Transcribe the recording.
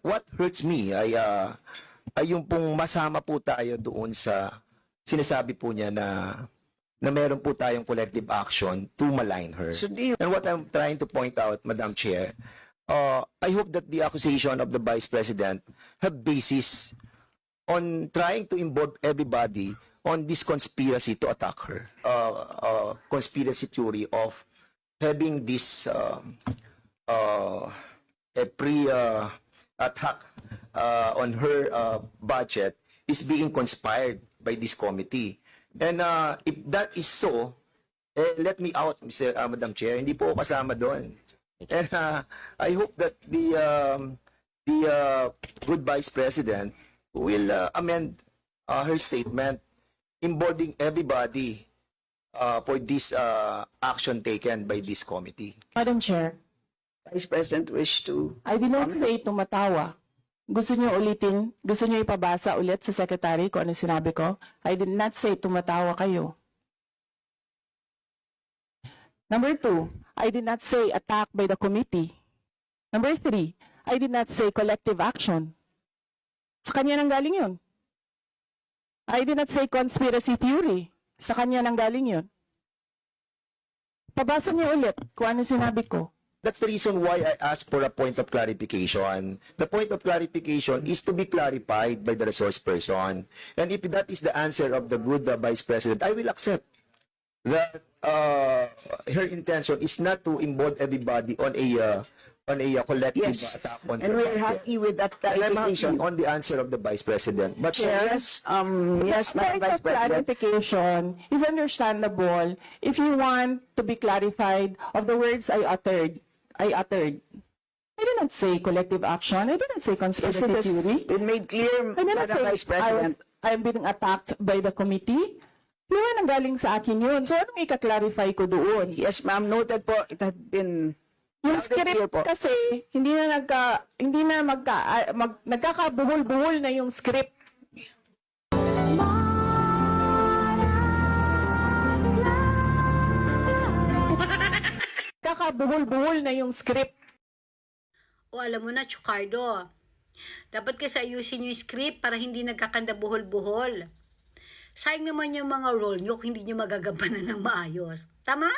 what hurts me ay yung pong masama po tayo doon sa sinasabi po niya na meron po tayong collective action to malign her. So do you, And what I'm trying to point out, Madam Chair, I hope that the accusation of the Vice President have basis on trying to involve everybody on this conspiracy to attack her. Conspiracy theory of having this a pre-attack on her budget is being conspired by this committee. And if that is so, let me out, Madam Chair. Hindi po ako kasama doon. And I hope that the good Vice President will amend her statement involving everybody for this action taken by this committee. Madam Chair, Vice President, wish to... I did not say tumatawa. Gusto niyo ulitin, gusto niyo ipabasa ulit sa Secretary kung ano sinabi ko? I did not say tumatawa kayo. Number 2, I did not say attack by the committee. Number 3, I did not say collective action. Sa kanya nang galing yun. I did not say conspiracy theory. Sa kanya nang galing yun. Pabasa niyo ulit kung ano sinabi ko. That's the reason why I asked for a point of clarification. The point of clarification is to be clarified by the resource person. And if that is the answer of the good Vice President, I will accept that her intention is not to involve everybody on a collective Yes, attack on and her we're budget. happy with that And I'm happy clarification. on the answer of the Vice President. But Yes, yes, Madam Point Vice of President. clarification is understandable if you want to be clarified of the words I uttered. I did not say collective action. I did not say Yes, conspiracy it has theory. been made clear, I did not Madam say Vice President. I'm being attacked by the committee. Di ba nanggaling sa akin yun? So anong ika-clarify ko doon? Yes, ma'am, noted po. It had been Yung loud and clear script po. kasi nagkakabuhol-buhol na yung script. Kakabuhol-buhol na yung script. O alam mo na, Chucardo, dapat kasi ayusin yung script para hindi nagkakanda buhol-buhol. Sayang naman yung mga role nyo kung hindi nyo magagampanan ng maayos. Tama?